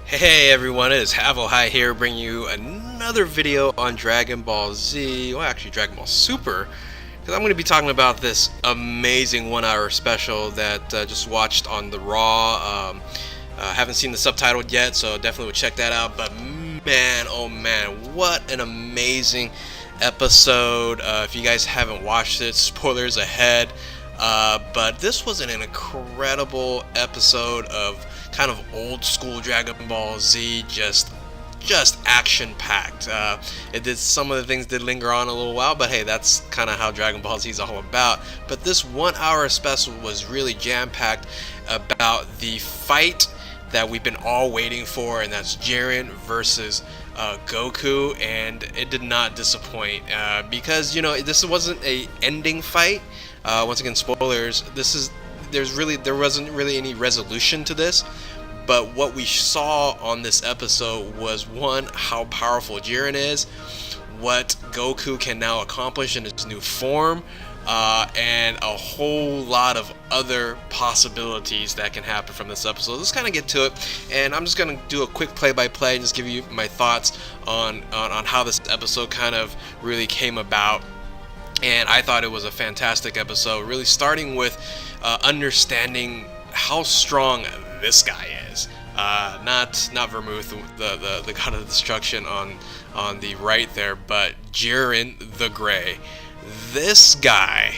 Hey everyone, it is High here bringing you another video on Dragon Ball Z, well actually Dragon Ball Super, because I'm going to be talking about this amazing 1 hour special that just watched on the Raw. Haven't seen the subtitled yet, so definitely would check that out, but man, oh man, what an amazing episode. If you guys haven't watched it, spoilers ahead. But this was an incredible episode of kind of old school Dragon Ball Z, just action packed. It did some of the things did linger on a little while, but hey, that's kind of how Dragon Ball Z is all about. But this 1 hour special was really jam packed about the fight that we've been all waiting for, and that's Jiren versus Goku, and it did not disappoint because this wasn't a ending fight. Once again, spoilers. There wasn't really any resolution to this, but what we saw on this episode was, one, how powerful Jiren is, what Goku can now accomplish in his new form, and a whole lot of other possibilities that can happen from this episode. Let's kind of get to it, and I'm just going to do a quick play-by-play and just give you my thoughts on how this episode kind of really came about. And I thought it was a fantastic episode, really starting with understanding how strong this guy is. Not Vermouth, the god of destruction on the right there, but Jiren the Gray. This guy,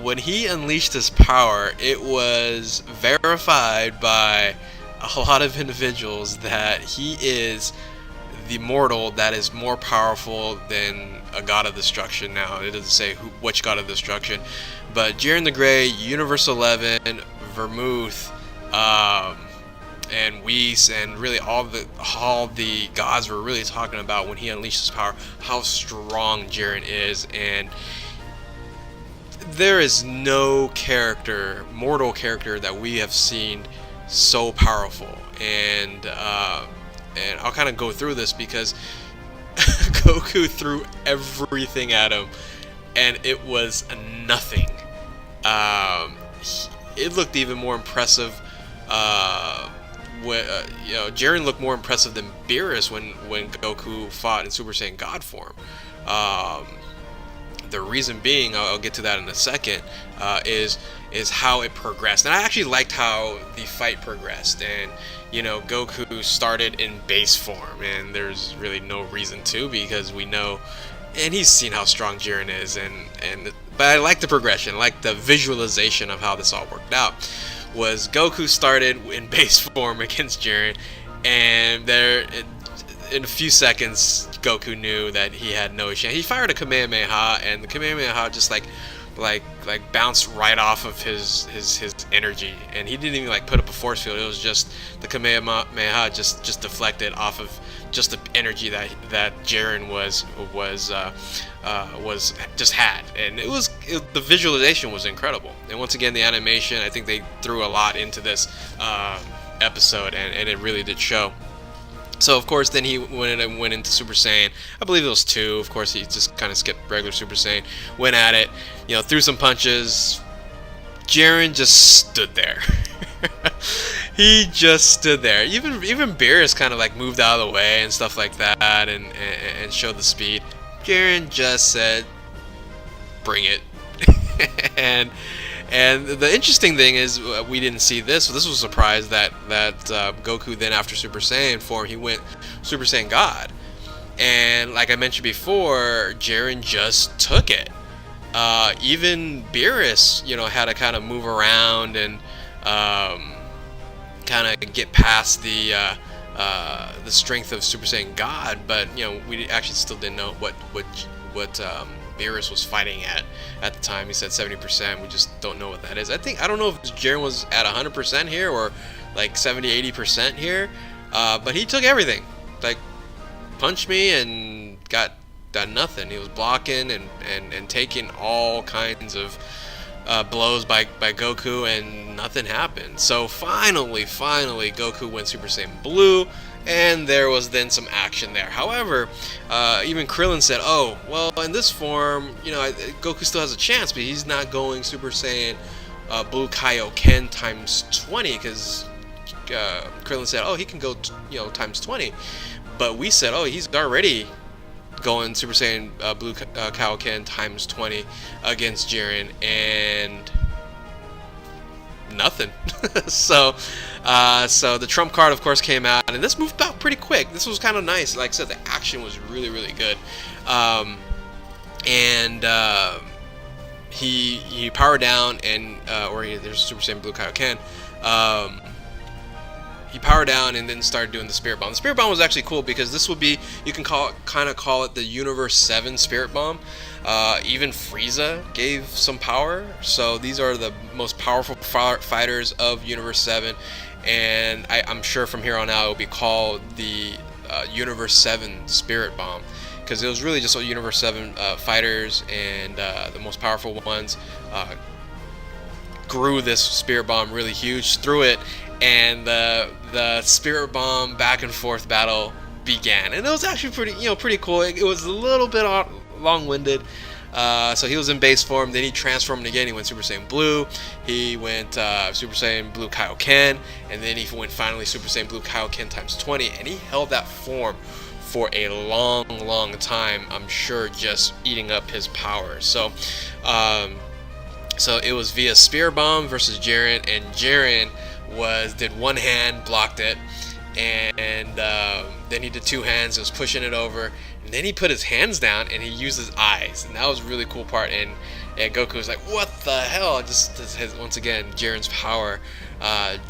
when he unleashed his power, it was verified by a lot of individuals that he is the mortal that is more powerful than a god of destruction. Now, it doesn't say which god of destruction, but Jiren the Grey, Universe 11, Vermouth, and Whis, and really all the gods were really talking about when he unleashed his power, how strong Jiren is. And there is no mortal character that we have seen so powerful. And I'll kind of go through this because Goku threw everything at him, and it was nothing. It looked even more impressive. Jiren looked more impressive than Beerus when Goku fought in Super Saiyan God form. The reason being, I'll get to that in a second, is how it progressed. And I actually liked how the fight progressed. And Goku started in base form, and there's really no reason to, because we know, and he's seen how strong Jiren is, but I like the progression, I like the visualization of how this all worked out. Was Goku started in base form against Jiren, and there in a few seconds Goku knew that he had no chance. He fired a Kamehameha, and the Kamehameha just like bounced right off of his energy, and he didn't even put up a force field. It was just the Kamehameha just deflected off of just the energy that Jiren was just had, and the visualization was incredible. And once again, the animation, I think they threw a lot into this episode, and it really did show. So of course, then he went into Super Saiyan. I believe it was 2. Of course, he just kind of skipped regular Super Saiyan. Went at it, threw some punches. Jiren just stood there. He just stood there. Even Beerus kind of moved out of the way and stuff like that, and showed the speed. Jiren just said, "Bring it." And the interesting thing is, we didn't see this. So this was a surprise that Goku then, after Super Saiyan form, he went Super Saiyan God. And like I mentioned before, Jiren just took it. Even Beerus, had to kind of move around and kind of get past the strength of Super Saiyan God. But we actually still didn't know what Beerus was fighting at the time. He said 70%. We just don't know what that is. I don't know if Jiren was at 100% here, or 70-80% here, but he took everything. Punched me and got nothing. He was blocking and taking all kinds of blows by Goku, and nothing happened. So finally Goku went Super Saiyan Blue, and there was then some action there. However, even Krillin said, "Oh, well, in this form, Goku still has a chance, but he's not going Super Saiyan Blue Kaioken times 20, because Krillin said, oh, he can go times 20, but we said, oh, he's already going Super Saiyan Blue Kaioken times 20 against Jiren, and nothing. So the trump card, of course, came out, and this moved out pretty quick. This was kind of nice. Like I said, the action was really good. He powered down, and there's Super Saiyan Blue Kaioken. He powered down and then started doing the Spirit Bomb. The Spirit Bomb was actually cool because this would be, you can call it the Universe 7 Spirit Bomb. Even Frieza gave some power. So these are the most powerful fighters of Universe 7, and I'm sure from here on out it will be called the Universe 7 Spirit Bomb, because it was really just Universe 7 fighters, and the most powerful ones grew this Spirit Bomb really huge, threw it, and the Spirit Bomb back and forth battle began, and it was actually pretty cool. It was a little bit long-winded. So he was in base form, then he transformed again. He went Super Saiyan Blue, he went Super Saiyan Blue Kaioken, and then he went finally Super Saiyan Blue Kaioken times 20, and he held that form for a long time, I'm sure, just eating up his power. So it was via Spirit Bomb versus Jiren, and Jiren did one hand, blocked it, and then he did two hands, was pushing it over, and then he put his hands down and he used his eyes, and that was a really cool part. And Goku was like, what the hell? Once again, Jiren's power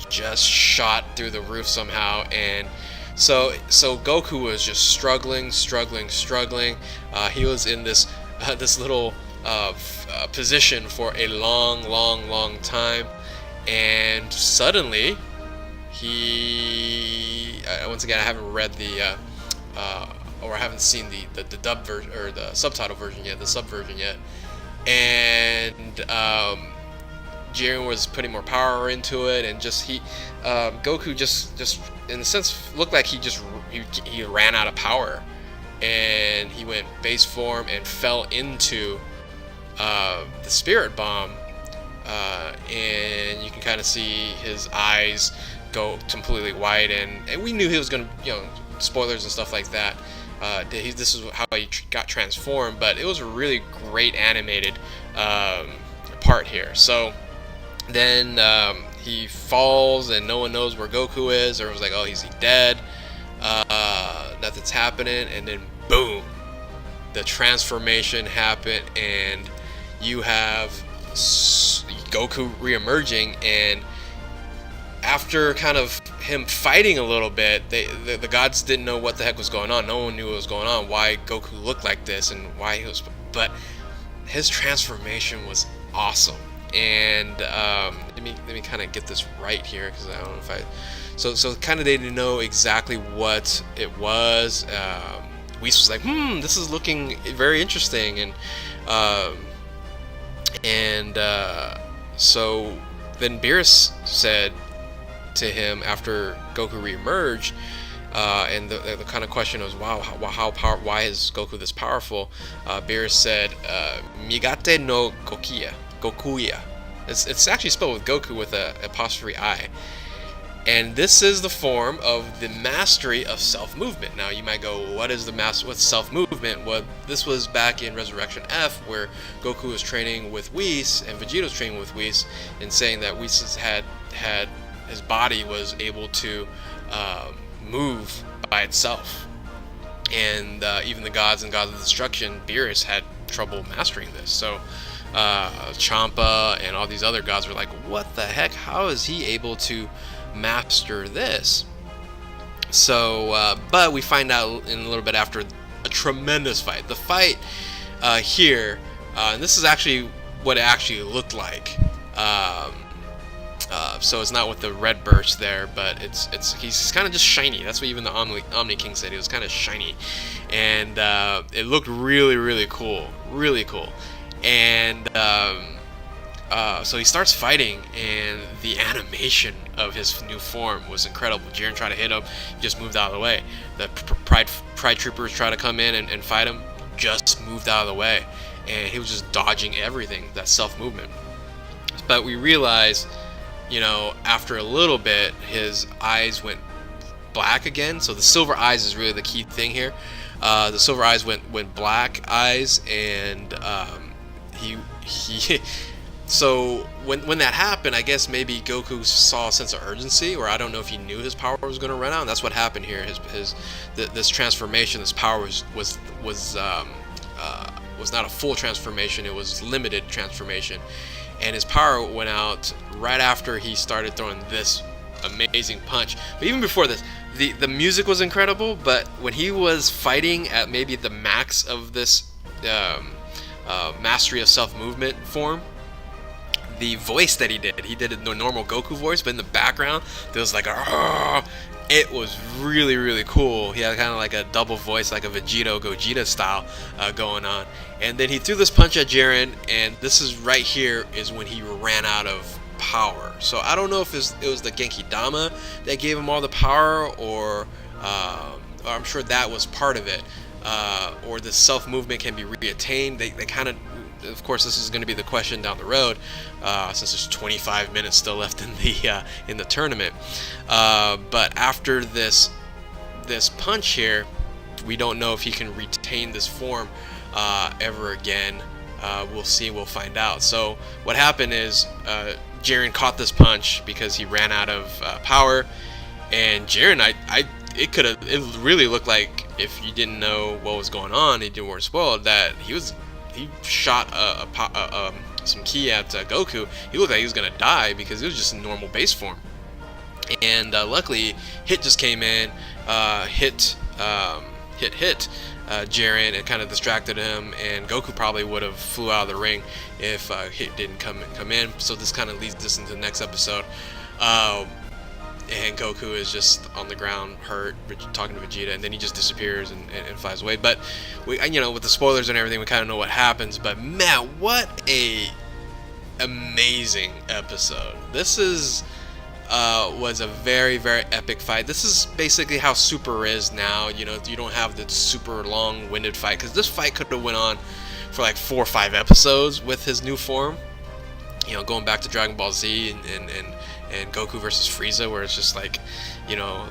just shot through the roof somehow, and so Goku was just struggling. He was in this little position for a long time, and suddenly once again, I haven't read or I haven't seen the dub version or the subtitle version yet, the sub version yet, and Jiren was putting more power into it, and Goku just in a sense looked like he ran out of power, and he went base form and fell into the Spirit Bomb, and you can kind of see his eyes go completely white, and we knew he was gonna, spoilers and stuff like that. This is how he got transformed, but it was a really great animated part here. So then he falls, and no one knows where Goku is, or it was like, oh, he's dead, nothing's happening, and then boom, the transformation happened, and you have Goku re-emerging, and after kind of him fighting a little bit, the gods didn't know what the heck was going on. No one knew what was going on, why Goku looked like this, and why he was. But his transformation was awesome. And let me kind of get this right here, because I don't know if I. So kind of they didn't know exactly what it was. Whis was like, this is looking very interesting, and so then Beerus said to him after Goku re-emerged, and the kind of question was, wow, why is Goku this powerful? Beerus said, Migatte no Goku'i. It's actually spelled with Goku with a apostrophe I. And this is the form of the mastery of self-movement. Now you might go, what's self-movement? Well, this was back in Resurrection F, where Goku was training with Whis, and Vegeta was training with Whis, and saying that Whis had his body was able to move by itself. And even the gods and gods of destruction, Beerus, had trouble mastering this. So Champa and all these other gods were like, what the heck? How is he able to master this? So but we find out in a little bit after a tremendous fight. The fight here, and this is actually what it actually looked like. So it's not with the red burst there, but he's kind of just shiny. That's what even the Omni King said. He was kind of shiny, and it looked really cool, and so he starts fighting, and the animation of his new form was incredible. Jiren tried to hit him, he just moved out of the way. The Pride Troopers tried to come in and fight him, just moved out of the way, and he was just dodging everything. That self movement. But we realized, after a little bit, his eyes went black again. So the silver eyes is really the key thing here. The silver eyes went black eyes, and he so when that happened, I guess maybe Goku saw a sense of urgency, or I don't know if he knew his power was going to run out. And that's what happened here. This transformation, this power was not a full transformation. It was limited transformation, and his power went out right after he started throwing this amazing punch. But even before this, the music was incredible. But when he was fighting at maybe the max of this mastery of self movement form, the voice that he did a normal Goku voice, but in the background there was like a it was really, really cool. He had kind of like a double voice, like a Gogeta style going on. And then he threw this punch at Jiren, and this is right here is when he ran out of power. So I don't know if it was the Genki Dama that gave him all the power, or I'm sure that was part of it, or the self movement can be reattained. They kind of course, this is going to be the question down the road, since there's 25 minutes still left in the tournament. But after this punch here, we don't know if he can retain this form ever again. We'll see. We'll find out. So what happened is Jiren caught this punch because he ran out of power, and Jiren, it really looked like, if you didn't know what was going on, you weren't spoiled, that he shot some ki at Goku. He looked like he was gonna die because it was just in normal base form. And luckily, Hit just came in, hit Jiren, and kind of distracted him. And Goku probably would have flew out of the ring if Hit didn't come in. So this kind of leads us into the next episode. And Goku is just on the ground, hurt, talking to Vegeta, and then he just disappears and flies away. But we, with the spoilers and everything, we kind of know what happens. But man, what a amazing episode! This was a very, very epic fight. This is basically how Super is now. You don't have the super long-winded fight, because this fight could have went on for like 4 or 5 episodes with his new form. Going back to Dragon Ball Z and Goku versus Frieza, where it's just like,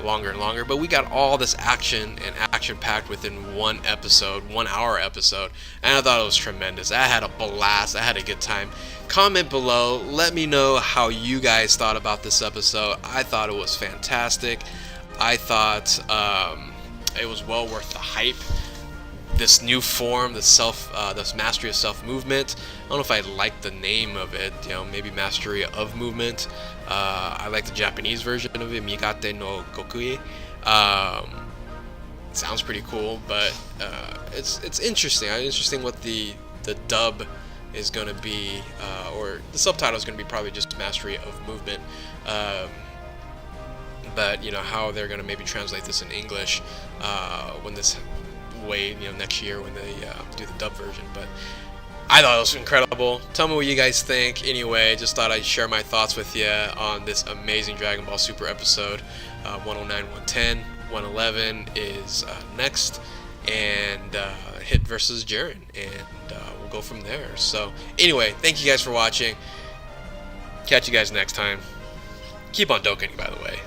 longer and longer. But we got all this action and action-packed within 1 episode, 1 hour episode, and I thought it was tremendous. I had a blast. I had a good time. Comment below. Let me know how you guys thought about this episode. I thought it was fantastic. I thought it was well worth the hype. This new form, this mastery of self-movement. I don't know if I like the name of it. Maybe mastery of movement. I like the Japanese version of it, Migatte no Goku'i. Sounds pretty cool, but it's interesting. Interesting what the dub is going to be, or the subtitle is going to be probably just mastery of movement. But how they're going to maybe translate this in English when this next year when they do the dub version. But I thought it was incredible. Tell me what you guys think. Anyway, just thought I'd share my thoughts with you on this amazing Dragon Ball Super episode. 109, 110, 111 is next, and Hit versus Jiren, and we'll go from there. So anyway, thank you guys for watching. Catch you guys next time. Keep on doking, by the way.